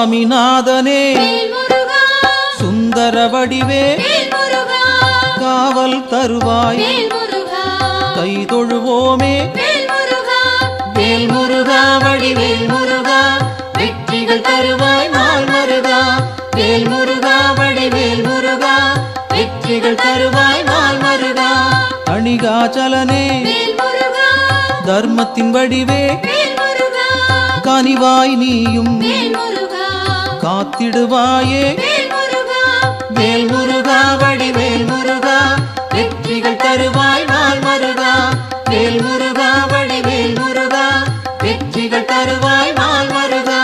சுவாமிநாதனே சுந்தர வடிவே காவல் தருவாய் கை தொழுவோமே வேல் முருகா வடிவேல் முருகா வெற்றிகள் தருவாய் நாள் மருகா வேல் முருகா வடிவேல் முருகா வெற்றிகள் தருவாய் நாள் மருகா அணிகாச்சலனே தர்மத்தின் வடிவே கனிவாய் நீயும் காத்திடுவாயே வேல் முருகா வடிவேல் முருகா வெற்றிகள் தருவாய் நாள் மருகா வேல் முருகா வடிவேல் முருகா வெற்றிகள் தருவாய் நாள் மருகா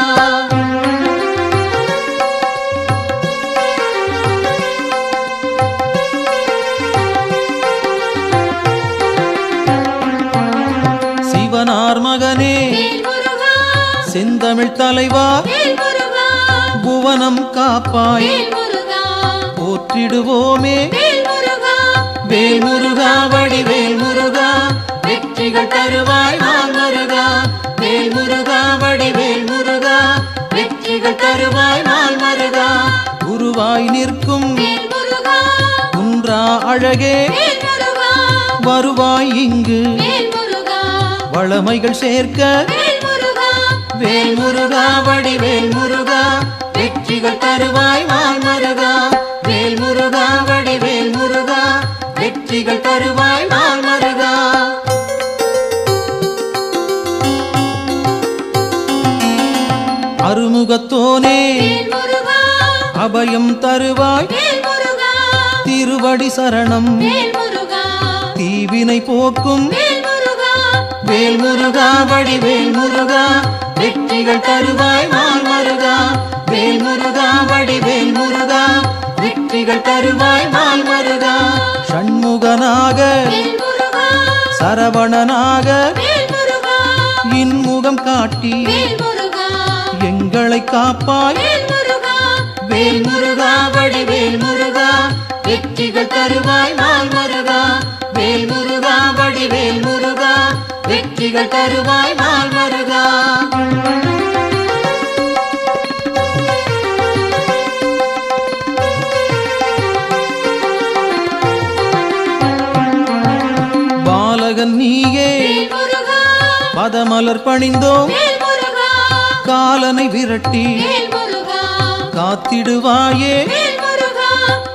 சிவனார் மகனே செந்தமிழ் தலைவா புவனம் காப்பாய் போற்றிடுவோமே வேல் முருகா வடிவேல் முருகா வெற்றிகள் தருவாய் நாள் மருகா வேல் முருகா வடிவேல் முருகா வெற்றிகள் தருவாய் நாள் மருகா குருவாய் நிற்கும் குன்றா அழகே வருவாய் இங்கு வளமைகள் சேர்க்க வேல் முருகா வடிவேல் முருகா வெற்றிகள் தருவாய் நாள் மருகா வேல் முருகா வடிவேல் முருகா வெற்றிகள் தருவாய் நாள் மருகா அருமுகத்தோனே அபயம் தருவாய் திருவடி சரணம் தீவினை போக்கும் வேல் முருகா வடிவேல் முருகா வெற்றிகள் தருவாய் நாள் மருகா வேல் முருகா வடிவேல் முருகா வெற்றிகள் தருவாய் நாள் மருகா ஷண்முகனாக சரவணனாக இன்முகம் காட்டி எங்களை காப்பாய் வேல் முருகா வடிவேல் முருகா வெற்றிகள் தருவாய் நாள் மருகா வேல் முருகா வடிவேல் முருகா வெற்றிகள் தருவாய் நாள் மருகா பாலகன் நீயே பதமலர் பணிந்தோம் காலனை விரட்டி காத்திடுவாயே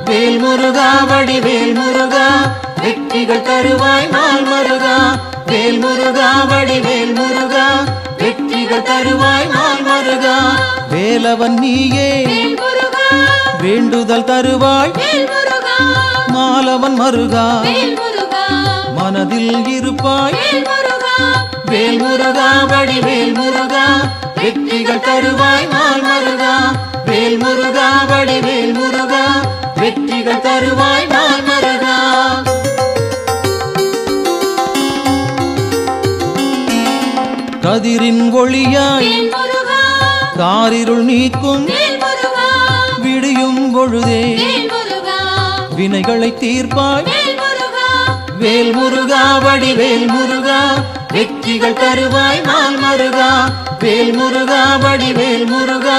வேல் முருகா வடிவேல் முருகா வெற்றிகள் தருவாய் நாள் மருகா வேல் முருகா வடிவேல் முருகா வெற்றிகள் தருவாய் நாள் மருகா வேலவன் நீயே வேண்டுதல் தருவாய் மாலவன் மருகா மனதில் இருப்பாய் வேல் முருகா வடிவேல் முருகா வெற்றிகள் தருவாய் நாள் மருகா வேல் முருகா வடிவேல் முருகா வெற்றிகள் தருவாய் நாள் மருகா கதிரின் ஒளியாய் காரிருள் நீக்கும் விடியும் பொழுதே வினைகளை தீர்ப்பாய் வேல் முருகா வடிவேல் முருகா வெற்றிகள் தருவாய் நாள் மருகா வேல் முருகா வடிவேல் முருகா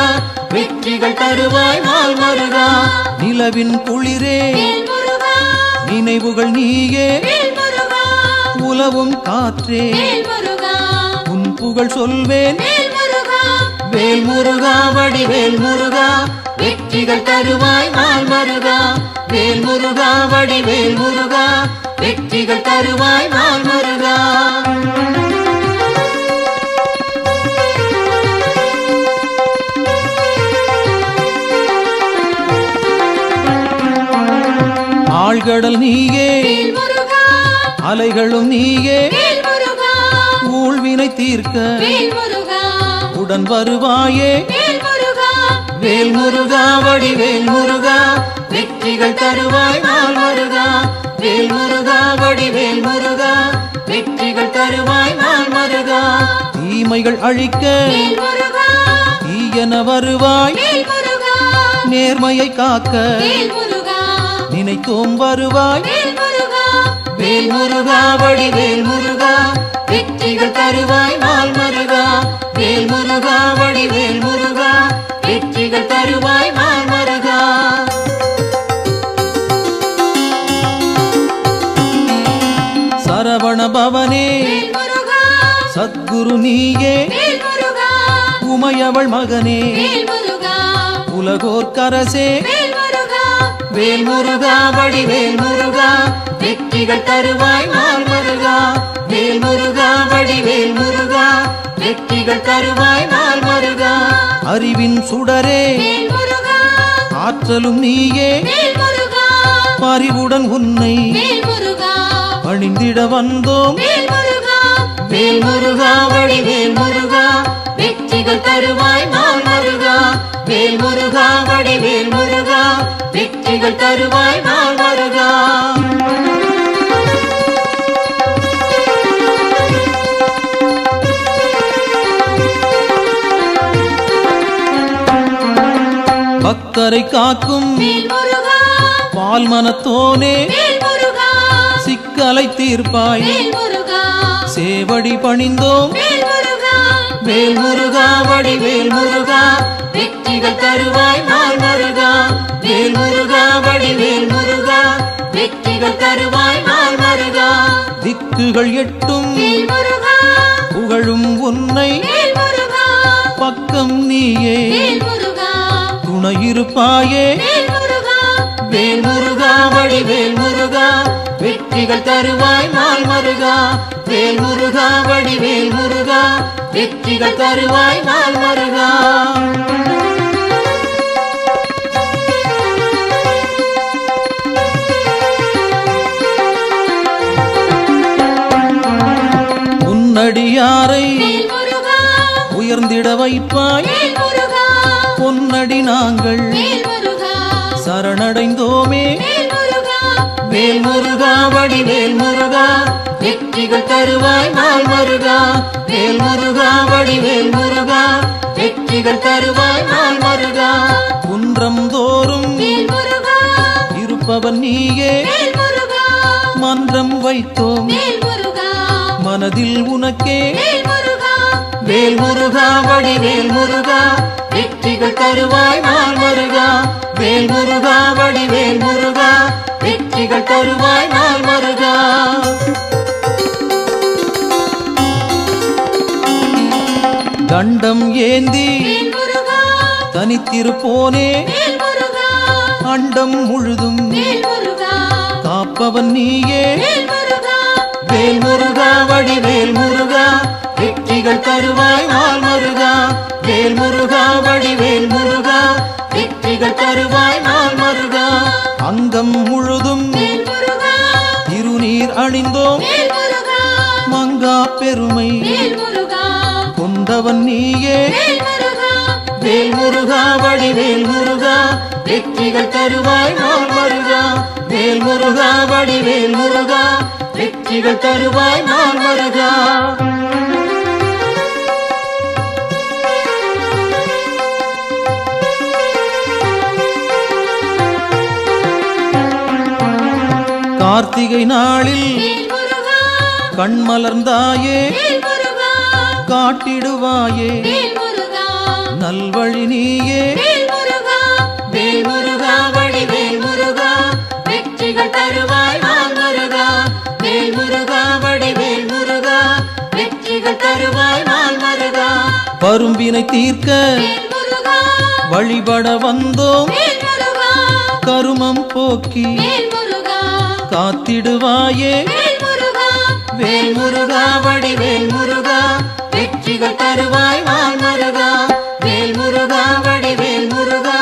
வெற்றிகள் தருவாய் நாள் மருகா நிலவின் குளிரே நினைவுகள் நீயே உலவும் காற்றே உன் புகழ் சொல்வேன் வேல் முருகா வடிவேல் முருகா வெற்றிகள் தருவாய் நாள் மருகா வேல் முருகா வடிவேல் முருகா வெற்றிகள் தருவாய் நாள் மருகா ஆழ்கடல் நீயே அலைகளும் நீயே ஊழ்வினை தீர்க்க உடன் வருவாயே வேல் முருகா வடிவேல் முருகா வெற்றிகள் தருவாய் நாள் மருகா வேல் முருகா வடிவேல் முருகா வெற்றிகள் தருவாய் நாள் மருகா தீமைகள் அழிக்க தீயன வருவாய் நேர்மையை காக்க நினைத்தோம் வருவாய் வேல் முருகா வடிவேல் முருகா வெற்றிகள் தருவாய் நாள் மருகா வேல் முருகா வடிவேல் முருகா வெற்றி வெற்றிகள் தருவாய் நாள் மருகா. சரவண பவனே வேல் முருகா, சத்குரு நீயே வேல் முருகா, உமையவள் மகனே வேல் முருகா, உலகோர் கரசே வேல் முருகா, வேல் முருகா வடிவேல் முருகா, வெற்றிகள் தருவாய் நாள் மருகா. வேல் முருகா, வடிவேல் முருகா, வெற்றிகள் தருவாய் நாள் மருகா. அறிவின் சுடரே வேல் முருகா, ஆற்றலும் நீயே வேல் முருகா, பரிவுடன் உன்னை வேல் முருகா, பணிந்திட வந்தோம் வேல் முருகா, வேல் முருகா, வடிவேல் முருகா, வெற்றிகள் தருவாய் நாள் மருகா. வேல் முருகா, வடிவேல் முருகா, வெற்றிகள் தருவாய் நாள் மருகா. பக்தரை காக்கும் வேல் முருகா, பால் மனத்தோனே வேல் முருகா, சிக்கலை தீர்ப்பாய் வேல் முருகா, சேவடி பணிந்தோம் வேல் முருகா, வேல் முருகா வடிவேல் முருகா வெற்றிகள் தருவாய் நாள் மருகா. வேல் முருகா, வடிவேல் முருகா, வெற்றிகள் தருவாய் நாள் மருகா. திக்குகள் எட்டும் வேல் முருகா, புகழும் உன்னை வேல் முருகா, பக்கம் நீயே வேல் முருகா, துணையிருப்பாயே வேல் முருகா, வேல் முருகா வடிவேல் முருகா வெற்றிகள் தருவாய் நாள் மருகா. வேல் முருகா வடிவேல் முருகா வெற்றிகள் தருவாய் நாள் மருகா. உன்னடியாரை வேல் முருகா, உயர்ந்திட வைப்பாய் வேல் முருகா, பொன்னடி நாங்கள் வேல் முருகா, சரணடைந்தோமே வேல் முருகா, வேல் முருகா வடிவேல் முருகா வெற்றிகள் தருவாய் நாள் மருகா. வேல் முருகா வடிவேல் முருகா வெற்றிகள் தருவாய் நாள் மருகா. குன்றம் தோறும் வேல் முருகா, இருப்பவன் நீயே வேல் முருகா, மன்றம் வைத்தோம் வேல் முருகா, மனதில் உனக்கே வேல் முருகா, வேல் முருகா வடிவேல் முருகா வெற்றிகள் தருவாய் நாள் மருகா. வேல் முருகா வடிவேல் முருகா வெற்றிகள் தருவாய் நாள் மருகா. தண்டம் ஏந்தி வேல் முருகா, தனித்திருப்போனே வேல் முருகா, அண்டம் முழுதும் வேல் முருகா, காப்பவன் நீயே வேல் முருகா, வேல் முருகா வடிவேல் முருகா வெற்றிகள் தருவாய் நாள் மருகா. வேல் முருகா வடிவேல் முருகா வெற்றிகள் தருவாய் நாள் மருகா. அங்கம் முழுதும் வேல் முருகா, திருநீர் அணிந்தோம் வேல் முருகா, மங்கா பெருமை வேல் முருகா, கொண்டவன் நீயே வேல் முருகா, வேல் முருகா வடிவேல் முருகா வெற்றிகள் தருவாய் நாள் மருகா. வேல் முருகா வடிவேல் முருகா வெற்றிகள் தருவாய் நாள் மருகா. கார்த்திகை நாளில் வேல் முருகா, கண்மலர்ந்தாயே வேல் முருகா, காட்டிடுவாயே வேல் முருகா, நல்வழி நீயே வேல் முருகா, வேல் முருகா வடிவேல் முருகா வெற்றிகள் தருவாய் நாள் மருகா. வேல் முருகா வடிவேல் முருகா வெற்றிகள் தருவாய் நாள் மருகா. பரும்பினை தீர்க்க வேல் முருகா, வழிபட வந்தோம் வேல் முருகா, கருமம் போக்கி வேல் முருகா, காத்திடுவாயே வேல் முருகா, வேல் முருகா வடிவேல் முருகா வெற்றிகள் தருவாய் நாள் மருகா. வேல் முருகா வடிவேல் முருகா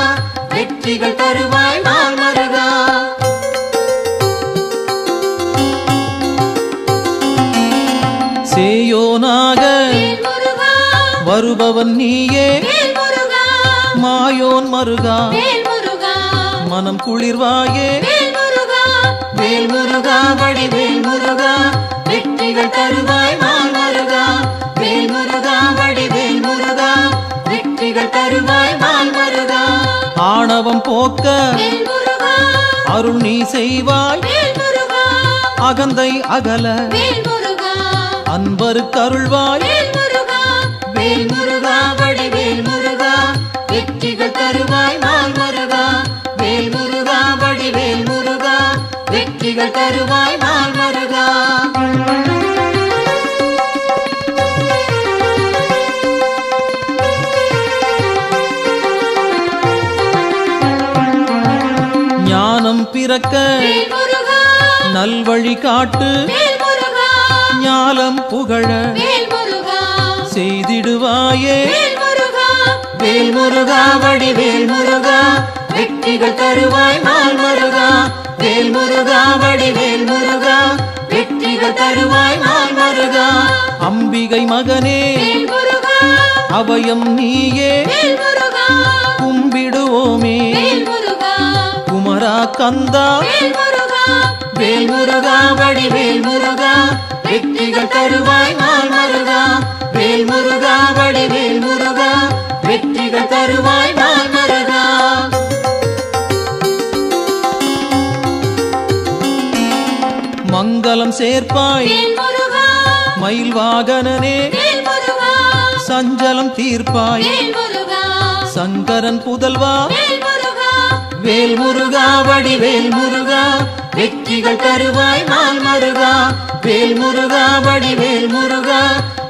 வெற்றிகள் தருவாய் நாள் மருகா. சேயோனாக வேல் முருகா, வருபவன் நீயே வேல் முருகா, மாயோன் மருகா வேல் முருகா, மனம் குளிர்வாயே வேல் முருகா, வேல் முருகா வடிவேல் முருகா வெற்றிகள் தருவாய் நாள் மருகா. வேல் முருகா வடிவேல் முருகா வெற்றிகள் தருவாய் நாள் மருகா. ஆணவம் போக்க வேல் முருகா, அருள் நீ செய்வாய் வேல் முருகா, அகந்தை அகல வேல் முருகா, அன்பருக்கு அருள்வாய் வேல் முருகா, வேல் முருகா வடிவேல் முருகா வெற்றிகள் தருவாய் வெற்றிகள் தருவாய் நாள் மருகா. ஞானம் பிறக்க வேல்முருகா நல்வழி காட்டு, வேல்முருகா ஞாலம் புகழ வேல்முருகா செய்திடுவாயே. வேல்முருகா வேல்முருகா வடிவேல் முருகா, வெற்றிகள் தருவாய் நாள் மருகா. வேல்முருகா வடிவேல் முருகா, வெற்றிகள் தருவாய் நாள் மருகா. அம்பிகை மகனே வேல்முருகா அபயம் நீயே, வேல்முருகா கும்பிடுவோமே வேல்முருகா குமரா கந்தா. வேல்முருகா வேல்முருகா வடிவேல் முருகா, வெற்றிகள் தருவாய் நாள் மருகா. வேல்முருகா வடிவேல் முருகா, வெற்றிகள் தருவாய் நாள் மருகா. மங்களம் சேர்ப்பாய் வேல்முருகா மயில் வாகனனே, வேல்முருகா சஞ்சலம் தீர்ப்பாய் வேல்முருகா சங்கரன் புதல்வா. வேல்முருகா வேல்முருகா வடிவேல் முருகா, வெற்றிகள் தருவாய் நாள் மருகா. வேல்முருகா வடிவேல் முருகா,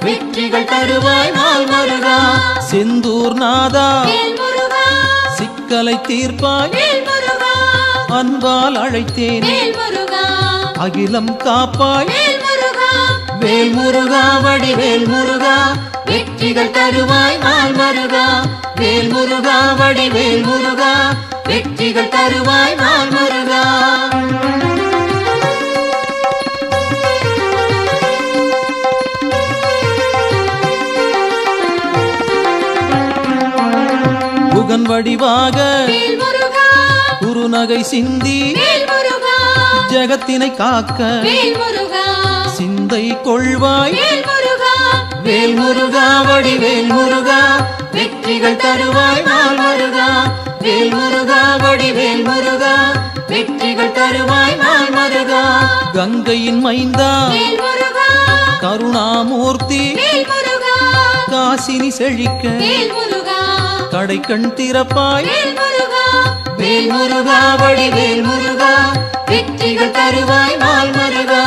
வெற்றிகள் தருவாய் நாள் மருகா. செந்தூர் நாதா வேல்முருகா சிக்கலை தீர்ப்பாய், வேல்முருகா அன்பால் அழைத்தேன் வேல்முருகா அகிலம் காப்பாய். வேல்முருகா வேல்முருகா வடிவேல் முருகா, வெற்றிகள் தருவாய் நாள் மருகா. வேல்முருகா வடிவேல் முருகா, வெற்றிகள் தருவாய் நாள் மருகா. புகன் வடிவாக வேல்முருகா குறுநகை சிந்தி, வேல்முருகா ஜகத்தினை காக்க வேல்முருகா சிந்தை கொள்வாய். வேல்முருகா வேல்முருகா வடிவேல் முருகா, வெற்றிகள் தருவாய் நாள் மருகா. வேல்முருகா வடிவேல் முருகா, வெற்றிகள் தருவாய் நாள் மருகா. கங்கையின் மைந்தா வேல்முருகா கருணாமூர்த்தி, வேல்முருகா காசினி செழிக்க வேல்முருகா கடைக்கண் திறப்பாய். வேல்முருகா வேல்முருகா வடிவேல் முருகா, வெற்றிகள் தருவாய் நாள் மருகா.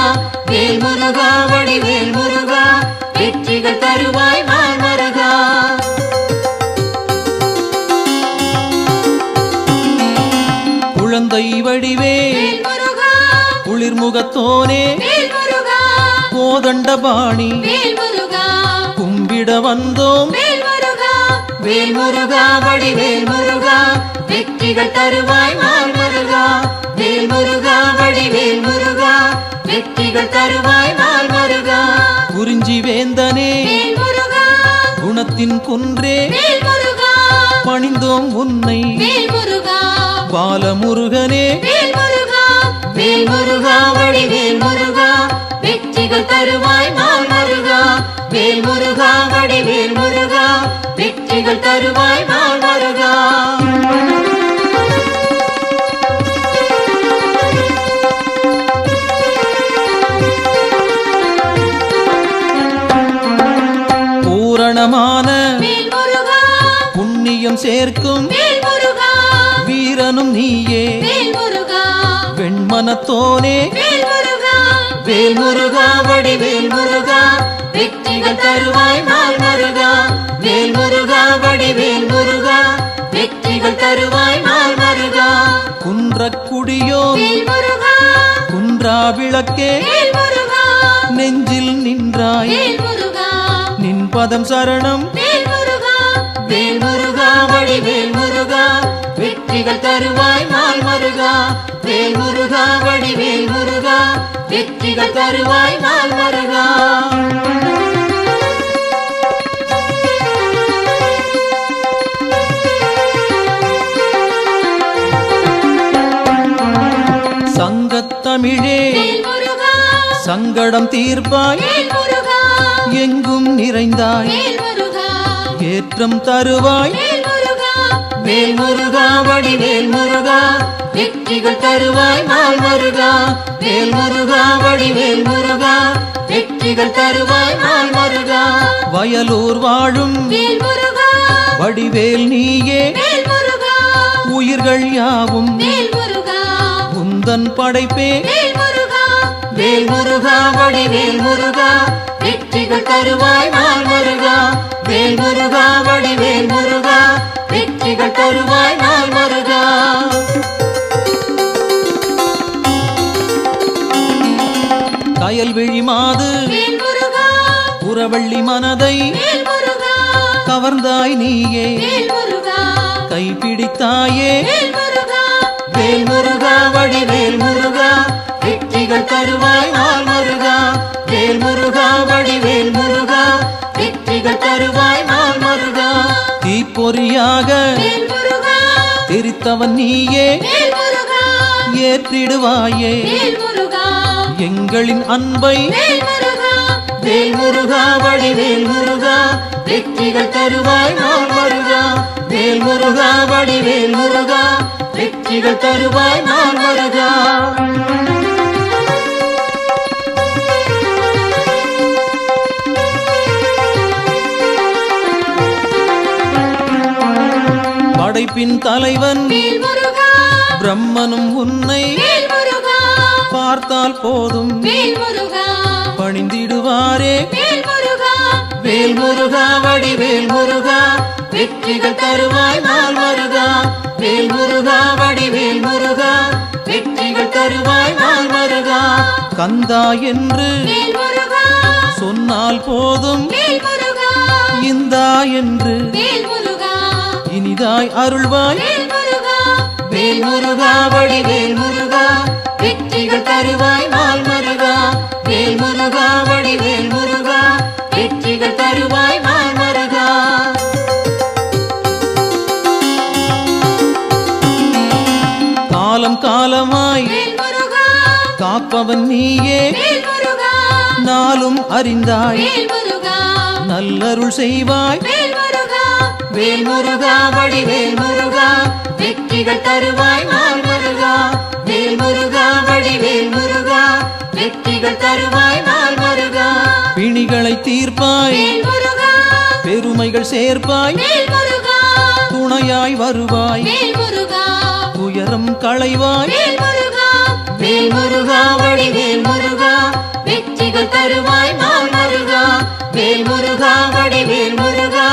வேல்முருகா வடிவேல் முருகா, வெற்றிகள் தருவாய் நாள் மருகா. குழந்தை வடிவே வேல்முருகா குளிர்முகத்தோனே, வேல்முருகா கோதண்டபாணி வேல்முருகா கும்பிட வந்தோம். வேல்முருகா வேல்முருகா வடிவேல் முருகா, வெற்றிகள் தருவாய் நாள் மருகா. வேல்முருகா வடிவேல் முருகா, வெற்றிகள் தருவாய் நாள் மருகா. குறிஞ்சி வேந்தனே வேல்முருகா குணத்தின் குன்றே, வேல்முருகா பணிந்தோம் உன்னை வேல்முருகா பாலமுருகனே. வேல்முருகா வேல்முருகா வடிவேல் முருகா, வெற்றிகள் தருவாய் நாள் மருகா. வேல்முருகா வடிவேல் முருகா, வெற்றிகள் தருவாய் நாள் மருகா. பூரணமான வேல்முருகா புண்ணியம் சேர்க்கும் வேல்முருகா வீரனும் நீயே, வேல்முருகா வெண்மனத்தோனே. வேல்முருகா வேல்முருகா வடிவேல் முருகா, வெற்றிகள் தருவாய் நாள் மருகா. வேல்முருகா வடிவேல் முருகா, வெற்றிகள் தருவாய் நாள் மருகா. குன்றக்குடியோ வேல்முருகா குன்றா விளக்கே, வேல்முருகா நெஞ்சில் நின்றாய் வேல்முருகா நின் பதம் சரணம். வேல்முருகா வேல்முருகா வடிவேல் முருகா, வெற்றிகள் தருவாய் நாள் மருகா. வேல்முருகா வடிவேல் முருகா, வெற்றிகள் தருவாய் நாள் மருகா. சங்கத்தமிழே வேல்முருகா சங்கடம் தீர்ப்பாய், வேல்முருகா எங்கும் நிறைந்தாய் வேல்முருகா ஏற்றம் தருவாய். வேல்முருகா வேல்முருகா வடிவேல் முருகா, வெற்றிகள் தருவாய் நாள் மருகா. வேல்முருகா வடிவேல் முருகா, வெற்றிகள் தருவாய் நாள் மருகா. வயலூர் வாழும் வேல்முருகா வடிவேல் நீயே, வேல்முருகா உயிர்கள் யாவும் வேல்முருகா உந்தன் படைப்பே. வேல்முருகா வேல் முருகா வடிவேல் முருகா வெற்றிகள் தருவாய் நாள் மருகா வேல் முருகா வடிவேல் முருகா வெற்றிகள் தருவாய் நாள் மருகா கயல்விழி மாது புறவள்ளி மனதை கவர்ந்தாய் நீயே கைப்பிடித்தாயே வேல் முருகா வடிவேல் முருகா வெற்றிகள் தருவாய் நாள் மருகா வேல் முருகா வடிவேல் முருகா வெற்றிகள் தருவாய் நாள் மருகா தீப்பொறியாக தெரித்தவன் நீயே ஏற்றிடுவாயே எங்களின் அன்பை வேல் முருகா வடிவேல் முருகா வெற்றிகள் தருவாய் நாள் மருகா வேல் முருகா வடிவேல் முருகா வெற்றிகள் தருவாய் நாள் மருகா படைப்பின் தலைவன் பிரம்மனும் உன்னை பார்த்தால் போதும் பணிந்திடுவாரே வேல் முருகா வடிவேல் முருகா வெற்றிகள் தருவாய் நாள் மருகா வேல் முருகா வடிவேல் முருகா வெற்றிகள் தருவாய் நாள் மருகா கந்தா என்று சொன்னால் போதும் இந்தா என்று இனிதாய் அருள்வாய் வேல் முருகா வடிவேல் முருகா வெற்றிகள் தருவாய் நாள் மருகா வேல் முருகா வடிவேல் முருகா வெற்றிகள் தருவாய் நாள் மருகா காலம் காலமாய் காப்பவன் நீயே நாளும் அறிந்தாய் நல்லருள் செய்வாய் வேல் முருகா வடிவேல் முருகா வெற்றிகள் தருவாய் நாள் மருகா வேல் முருகா வடிவேல் முருகா வெற்றிகள் தருவாய் நாள் மருகா பிணிகளை தீர்ப்பாய் பெருமைகள் சேர்ப்பாய் துணையாய் வருவாய் துயரம் களைவாய் வேல் முருகா வடிவேல் முருகா வெற்றிகள் தருவாய் நாள் மருகா வேல் முருகா வடிவேல் முருகா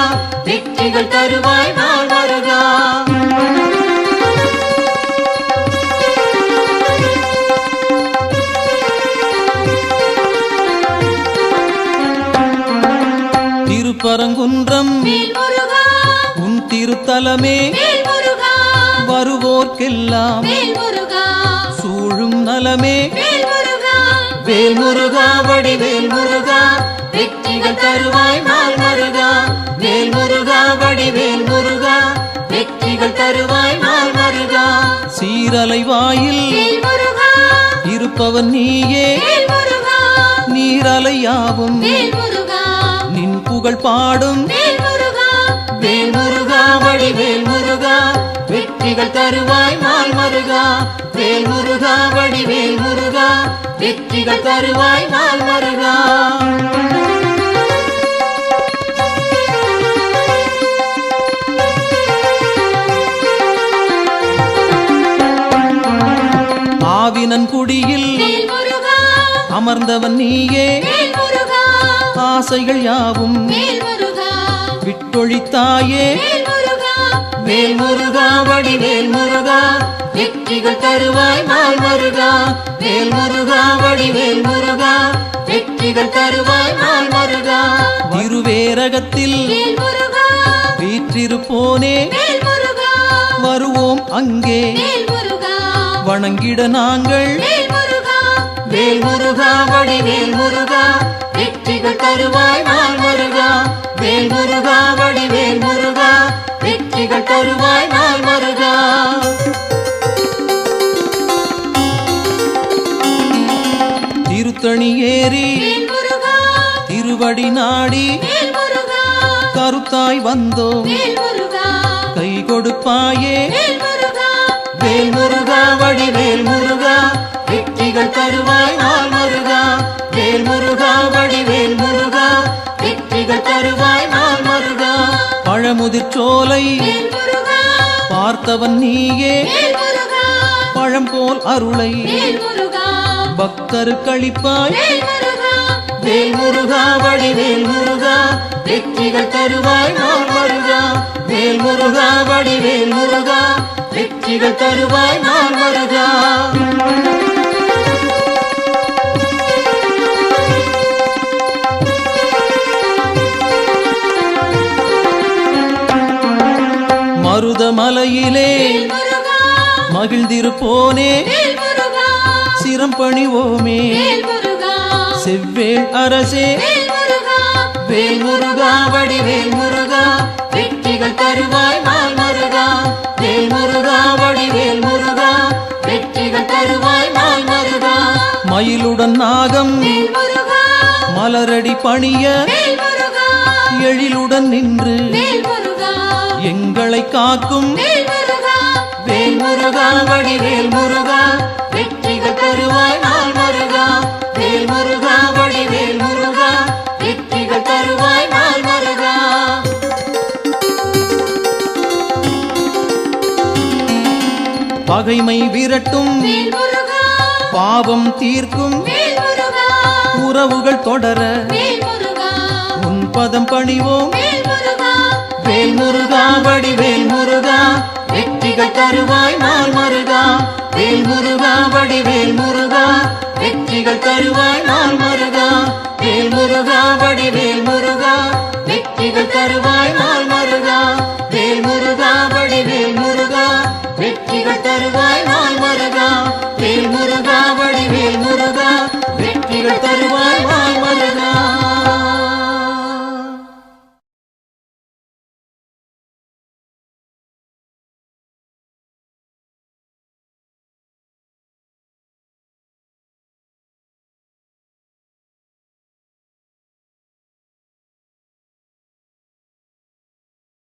வெற்றிகள் தருவாய் நாள் மருகா திருப்பரங்குன்றம் உன் திருத்தலமே வருவோர்க்கெல்லாம் சூழும் நலமே வேல் முருகா வடிவேல் முருகா வெற்றிகள் தருவாய் நாள் மருகா வேல் முருகா வடிவேல் முருகா வெற்றிகள் தருவாய் நாள் மருகா சீரலை வாயில் இருப்பவன் நீயே நீரலையாவும் நின் புகழ் பாடும் வேல் முருகா வடிவேல் முருகா வெற்றிகள் தருவாய் நாள் மருகா வேல் முருகா வடிவேல் முருகா வெற்றிகள் தருவாய் நாள் மருகா ஆவினன் குடியில் அமர்ந்தவன் நீயே ஆசைகள் யாவும் விட்டொழித்தாயே வேல் முருகா வடிவேல் முருகா வெற்றிகள் தருவாய் நாள் மருகா வேல் முருகா வடிவேல் முருகா வெற்றிகள் தருவாய் நாள் மருகா திருவேரகத்தில் வீற்றிருப்போனே வருவோம் அங்கே வணங்கிட நாங்கள் வேல் முருகா வடிவேல் முருகா வெற்றிகள் தருவாய் நாள் மருகா வேல் முருகா வடிவேல் முருகா வெற்றிகள் தருவாய் நாள் மருகா திருத்தணி ஏறி திருவடி நாடி கருத்தாய் வந்தோம் கை கொடுப்பாயே வேல் முருகா வடிவேல் முருகா வெற்றிகள் தருவாய் நாள் மருகா வேல் முருகா வடிவேல் முருகா வெற்றிகள் தருவாய் நாள் மருகா பழமுதிர் சோலை பார்த்தவன் நீயே பழம் போல் அருளை பக்தருக்களிப்பாய் வேல் முருகா வேல் முருகா வடிவேல் முருகா வெற்றிகள் தருவாய் நாள் முருகா வேல் முருகா வடிவேல் முருகா வெற்றிகள் தருவாய் நாள் முருகா மருதமலையிலே வேல் முருகா மகிழ்ந்திருப்போனே வேல் முருகா சிரம் பணிவோமே வேல் முருகா செவ்வேள் அரசே வேல் முருகா வேல் முருகா வடிவேல் முருகா வெற்றிகள் தருவாய் நாள் முருகா வேல் முருகா வடிவேல் முருகா வெற்றிகள் தருவாய் நாள் முருகா மயிலுடன் நாகம் வேல் முருகா மலரடி பணிய வேல் முருகா எழிலுடன் நின்று வேல் முருகா எங்களை காக்கும் வேல் முருகா வேல் முருகா வடிவேல் முருகா வெற்றிகள் தருவாய் நாள் முருகா வேல் முருகா வடிவேல் முருகா வெற்றிகள் தருவாய் நாள் முருகா பகைமை விரட்டும் வேல் முருகா பாவம் தீர்க்கும் வேல் முருகா உறவுகள் தொடர வேல் முருகா உன் பதம் பணிவோம் வேல் முருகா வேல் முருகா வடிவேல் முருகா வெற்றிகள் தருவாய் நாள் முருகா வேல் முருகா வடிவேல் முருகா வெற்றிகள் தருவாய் நாள் முருகா வேல் முருகா வடிவேல் முருகா வெற்றிகள் தருவாய் நாள் முருகா வேல் முருகா வடிவேல் முருகா வெற்றிகள் தருவாய் நாள் முருகா